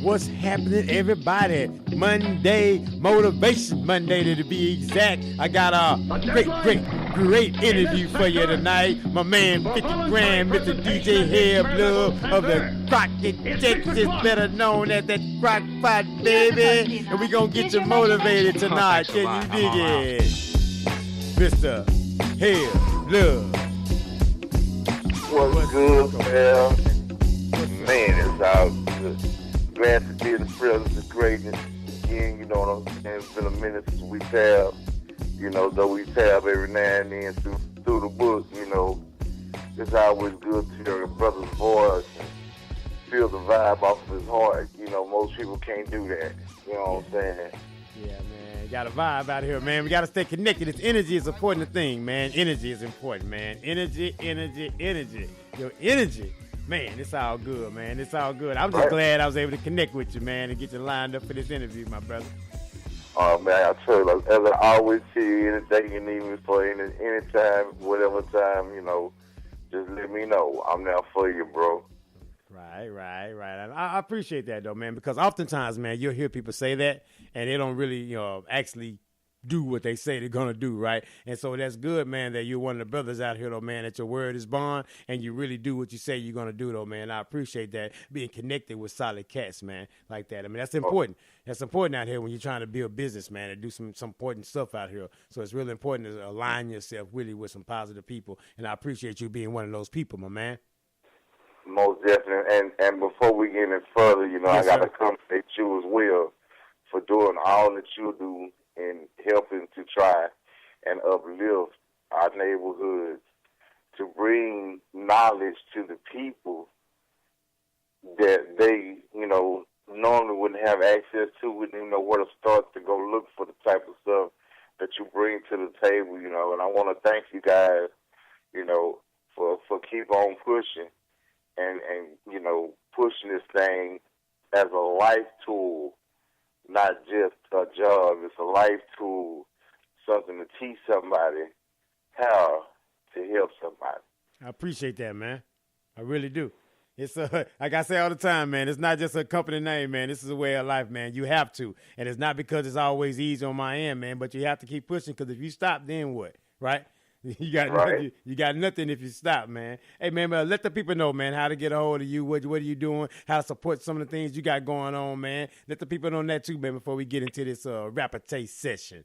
What's happening, everybody? Monday, Motivation Monday to be exact. I got a great interview for you tonight. My man, 50 grand, Mr. DJ Heav Love of the Crockett, Texas, better known as that CROC POT, baby. And we gonna get you motivated tonight. Can you dig it? Mr. Heav Love. What's good, man? Man, it's all good. Glad to be in the presence of greatness again. You know what I'm saying? It's been a minute since we tab. You know, though we tab every now and then through the book. You know, it's always good to hear a brother's voice and feel the vibe off of his heart. You know, most people can't do that. You know what I'm saying? Yeah, man. You got a vibe out here, man. We got to stay connected. This energy is an important thing, man. Energy is important, man. Energy. Your energy. Man, it's all good, man. It's all good. I'm just glad I was able to connect with you, man, and get you lined up for this interview, my brother. Oh, man, I tell you, as I always tell you, anything you need me for, any time, whatever time, you know, just let me know. I'm there for you, bro. Right. I appreciate that, though, man, because oftentimes, man, you'll hear people say that, and they don't really, actually do what they say they're going to do, right? And so that's good, man, that you're one of the brothers out here, though, man, that your word is bond, and you really do what you say you're going to do, though, man. I appreciate that, being connected with solid cats, man, like that. I mean, that's important. That's important out here when you're trying to build business, man, and do some important stuff out here. So it's really important to align yourself really with some positive people, and I appreciate you being one of those people, my man. Most definitely. And before we get any further, yes, I got to commend you as well for doing all that you do in helping to try and uplift our neighborhoods, to bring knowledge to the people that they, normally wouldn't have access to, wouldn't even know where to start to go look for the type of stuff that you bring to the table, and I want to thank you guys, for keep on pushing and pushing this thing as a life tool. Not just a job, it's a life tool, something to teach somebody how to help somebody. I appreciate that, man. I really do. It's like I say all the time, man, it's not just a company name, man. This is a way of life, man. You have to. And it's not because it's always easy on my end, man, but you have to keep pushing, because if you stop, then what, right? You got nothing if you stop, man. Hey, man, let the people know, man, how to get a hold of you. What are you doing? How to support some of the things you got going on, man. Let the people know that too, man, before we get into this rapper taste session.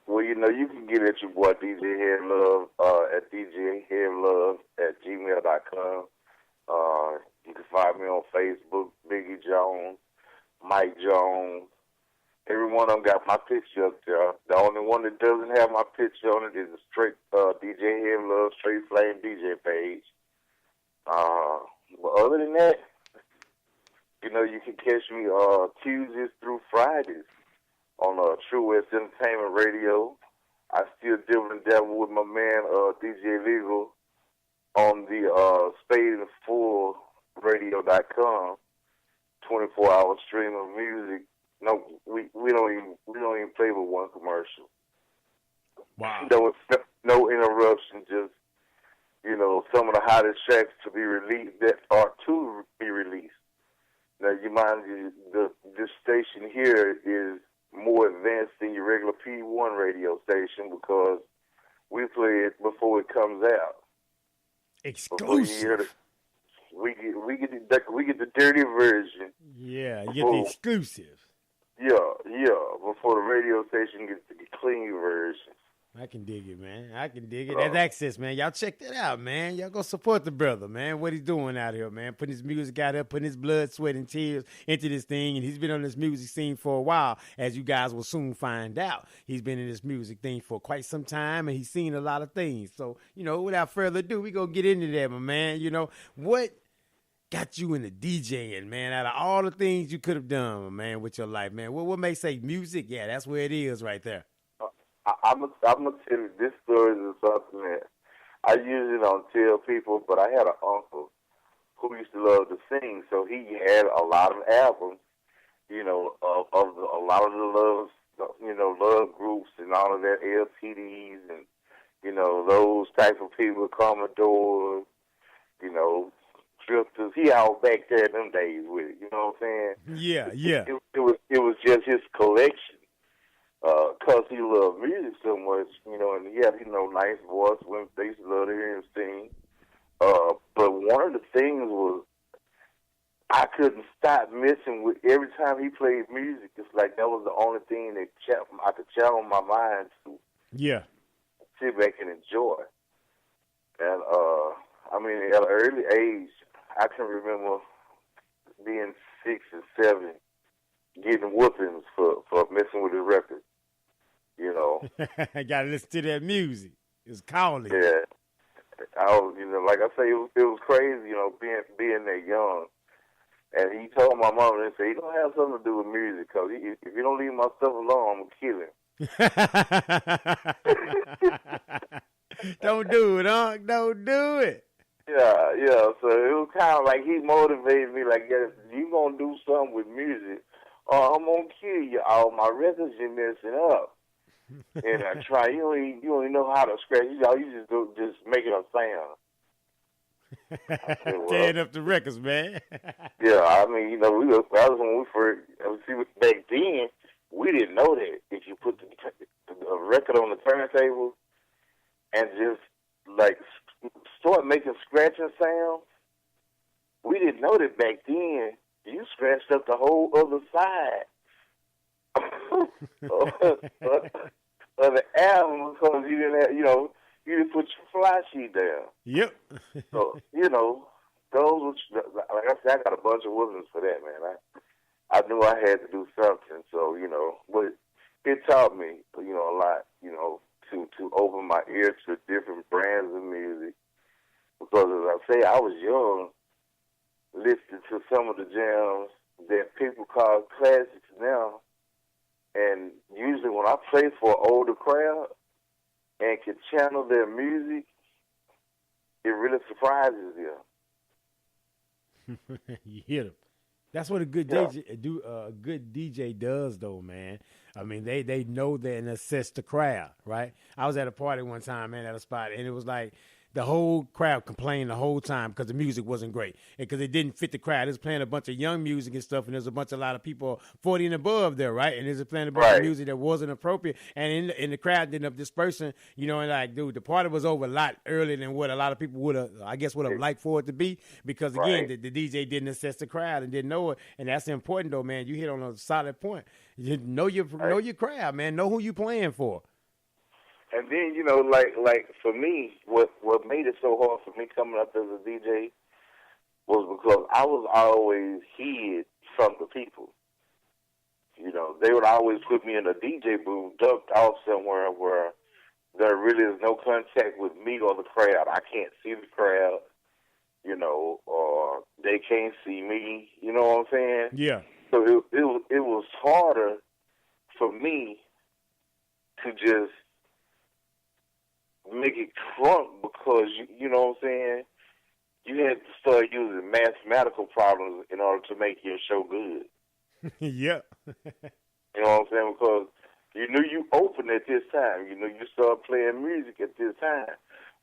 Well, you can get at your boy DJ Heav Love at djheavlove@gmail.com. You can find me on Facebook, Biggie Jones, Mike Jones. Every one of them got my picture up there. The only one that doesn't have my picture on it is the straight DJ Heav Love Straight Flame DJ page. But other than that, you can catch me Tuesdays through Fridays on True West Entertainment Radio. I still deal and dabble with my man DJ Legal on the Spade and Full Radio.com, 24-hour stream of music. No, we don't even play with one commercial. Wow. No interruption. Just some of the hottest tracks to be released that are to be released. Now, you mind this station here is more advanced than your regular P1 radio station because we play it before it comes out. Exclusive. We get the dirty version. Yeah, you get the exclusive. Yeah, before the radio station gets the clean version. I can dig it, man. That's access, man. Y'all check that out, man. Y'all go support the brother, man. What he's doing out here, man. Putting his music out here, putting his blood, sweat, and tears into this thing. And he's been on this music scene for a while, as you guys will soon find out. He's been in this music thing for quite some time, and he's seen a lot of things. So, without further ado, we gonna get into that, my man. What got you into DJing, man? Out of all the things you could have done, man, with your life, man, what may say music? Yeah, that's where it is right there. I'm gonna tell you, this story is something that I usually don't tell people, but I had an uncle who used to love to sing, so he had a lot of albums, of a lot of the love groups and all of that, LTDs and, those type of people, Commodores, filters. He out back there in them days with it. You know what I'm saying? Yeah, yeah. It was just his collection. 'Cause he loved music so much, you know, and he had, you know, nice voice. When they used to love to hear him sing. But one of the things was I couldn't stop messing with every time he played music. It's like that was the only thing that I could channel my mind to. Yeah. Sit back and enjoy. And I mean, at an early age, I can remember being 6 and 7, getting whoopings for messing with his record. You know. I gotta listen to that music. It's calling. Yeah. I was, you know, like I say, it was crazy, you know, being that young. And he told my mom, and said, "He don't have something to do with music, because if you don't leave my stuff alone, I'm gonna kill him." Don't do it, Unc. Don't do it. Yeah. So it was kind of like he motivated me, like, "Yeah, you gonna do something with music, or I'm gonna kill you. All my records you're messing up." And I try. You don't even know how to scratch. You just make it a sound. Tearing up the records, man. Yeah, I mean, you know, that was when we first. See, back then we didn't know that if you put the record on the turntable and just like start making scratching sounds, we didn't know that back then. You scratched up the whole other side of the album because you didn't have, you know, you didn't put your fly sheet down. Yep. So, you know, those, like I said, I got a bunch of whoopings for that, man. I knew I had to do something, so, you know, but it taught me, you know, a lot, you know, to open my ear to different brands of music. Because, as I say, I was young, listening to some of the jams that people call classics now. And usually when I play for an older crowd and can channel their music, it really surprises them. You hit them. That's what a good DJ does, though, man. I mean, they know that and assess the crowd, right? I was at a party one time, man, at a spot, and it was like the whole crowd complained the whole time because the music wasn't great and because it didn't fit the crowd. It was playing a bunch of young music and stuff, and there's a lot of people 40 and above there, right? And there's playing a bunch of music that wasn't appropriate, and in the crowd ended up dispersing, you know, and like, dude, the party was over a lot earlier than what a lot of people would have liked for it to be, because again, the DJ didn't assess the crowd and didn't know it, and that's important though, man. You hit on a solid point. You know your crowd, man. Know who you playing for. And then, you know, like for me, what made it so hard for me coming up as a DJ was because I was always hid from the people. You know, they would always put me in a DJ booth, ducked off somewhere where there really is no contact with me or the crowd. I can't see the crowd, you know, or they can't see me. You know what I'm saying? Yeah. So it was harder for me to just make it crunk because, you know what I'm saying, you had to start using mathematical problems in order to make your show good. Yeah. You know what I'm saying? Because you knew you opened at this time. You knew you started playing music at this time.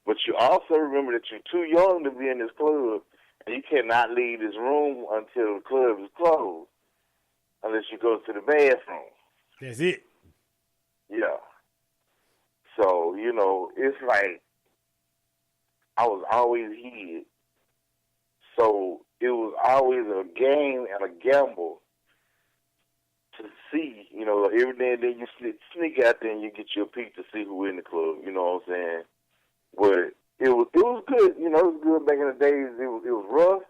But you also remember that you're too young to be in this club, and you cannot leave this room until the club is closed, unless you go to the bathroom. That's it. Yeah. So, you know, it's like I was always hid. So it was always a game and a gamble to see, you know, every now and then you sneak out there and you get your peek to see who in the club, you know what I'm saying? But it was good, you know, it was good back in the days. It was rough,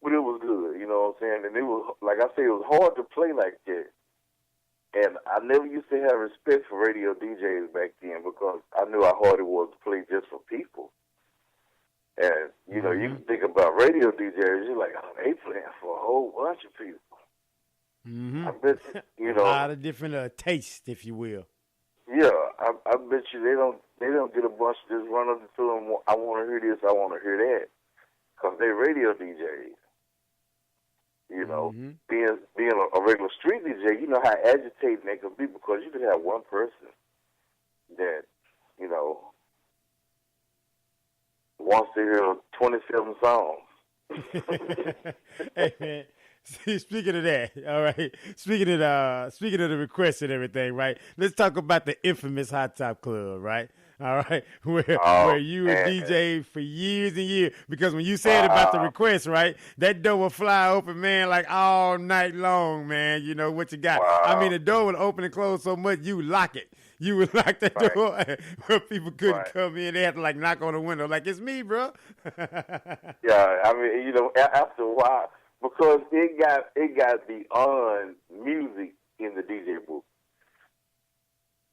but it was good, you know what I'm saying? And it was, like I said, it was hard to play like that. And I never used to have respect for radio DJs back then because I knew how hard it was to play just for people. And, you know, you can think about radio DJs, you're like, oh, they playing for a whole bunch of people. Mm-hmm. I bet you know. A lot of different tastes, if you will. Yeah, I bet you they don't get a bunch of just run up to them, I want to hear this, I want to hear that. Because they're radio DJs. You know, being a regular street DJ, you know how agitating they can be because you can have one person that, you know, wants to hear 27 songs. Hey man, see, speaking of that, all right. Speaking of the requests and everything, right? Let's talk about the infamous Hot Top Club, right? All right, where Oh you were man, DJ for years and years. Because when you said about the wow, request, right, that door will fly open, man, like all night long, man. You know what you got. I mean, wow, the door would open and close so much you lock it. You would lock that right, door where people couldn't right. come in. They had to like knock on the window, like it's me, bro. Yeah, I mean, after a while, because it got beyond music in the DJ booth.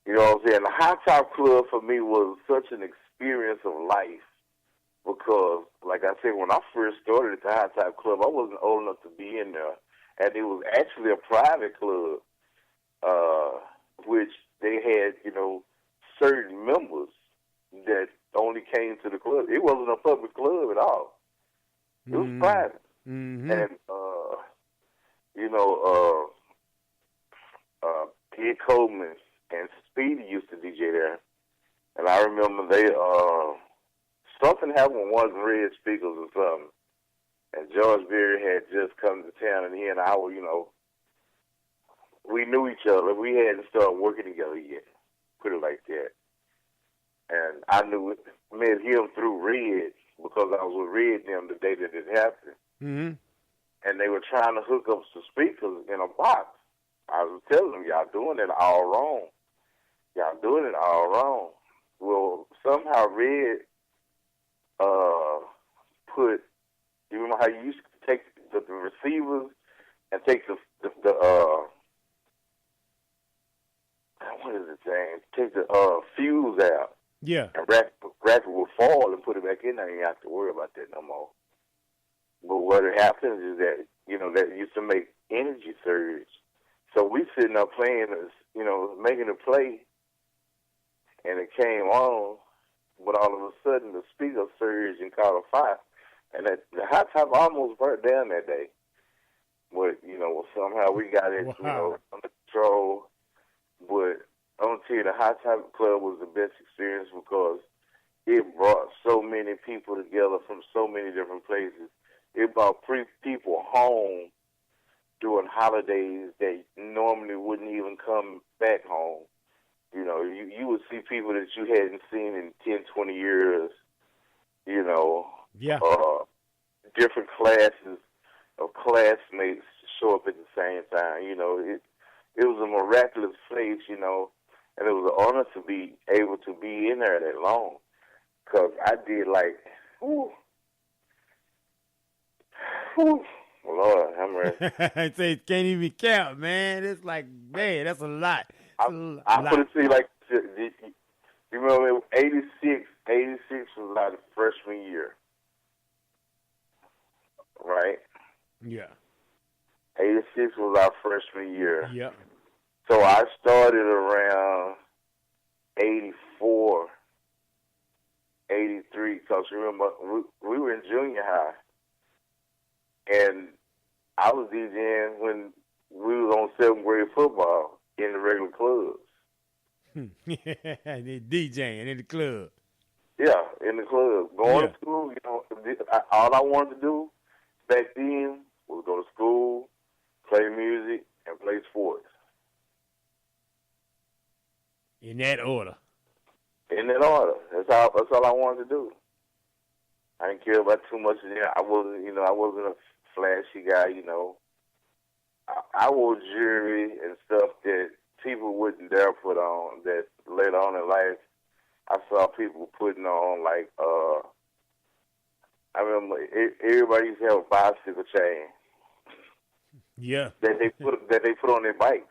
You know what I'm saying? The Hot Top Club for me was such an experience of life because, like I said, when I first started at the Hot Top Club, I wasn't old enough to be in there, and it was actually a private club, which they had, certain members that only came to the club. It wasn't a public club at all. It was private. Mm-hmm. And, you know, Kid Coleman and Speedy used to DJ there. And I remember something happened with one of the red speakers or something. And George Berry had just come to town, and he and I were, we knew each other. We hadn't started working together yet, put it like that. And I met him through Red because I was with Red them the day that it happened. Mm-hmm. And they were trying to hook up some speakers in a box. I was telling them, y'all doing it all wrong. Y'all doing it all wrong. Well, somehow Red put, you know how you used to take the receivers and take the what is it, James? Take the fuse out. Yeah. And wrap it with foil and put it back in there. You don't have to worry about that no more. But what happens is that, that used to make energy surge. So we sitting up playing, making a play, and it came on, but all of a sudden the speaker surged and caught a fire. And the Hot Top almost burnt down that day. But, somehow we got it, Wow. under control. But I'm going to tell you, the Hot Top Club was the best experience because it brought so many people together from so many different places. It brought people home during holidays that normally wouldn't even come back home. You would see people that you hadn't seen in 10, 20 years, Yeah. different classes of classmates show up at the same time. It was a miraculous place, and it was an honor to be able to be in there that long. Because I did Lord, I'm ready. I say it can't even count, man. It's like, man, that's a lot. I put it to you like, you remember 86 was like the freshman year, right? Yeah. 86 was our freshman year. Yeah. So I started around 84, 83, because remember, we were in junior high. And I was DJing when we was on 7th grade football in the regular clubs. They DJing in the club. Yeah, in the club. Going to school, all I wanted to do back then was go to school, play music, and play sports. In that order. In that order. That's all I wanted to do. I didn't care about too much. I wasn't a flashy guy, I wore jewelry and stuff that people wouldn't dare put on, that later on in life I saw people putting on, like, I remember everybody used to have a bicycle chain. Yeah. That they put on their bikes,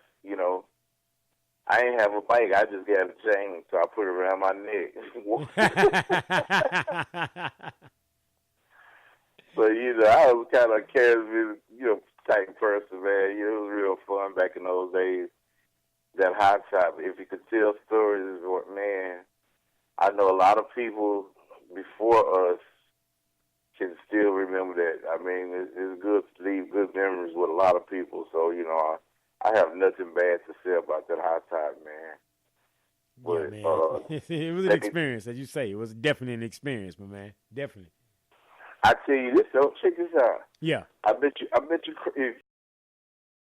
I ain't have a bike. I just got a chain, so I put it around my neck. But, I was kind of a charismatic, type person, man. It was real fun back in those days. That Hot Top, if you could tell stories, man, I know a lot of people before us can still remember that. I mean, it's good to leave good memories with a lot of people. So, I have nothing bad to say about that Hot Top, man. But, yeah, man. It was an experience, as you say. It was definitely an experience, my man. Definitely. I tell you this though. Check this out. Yeah. I bet you if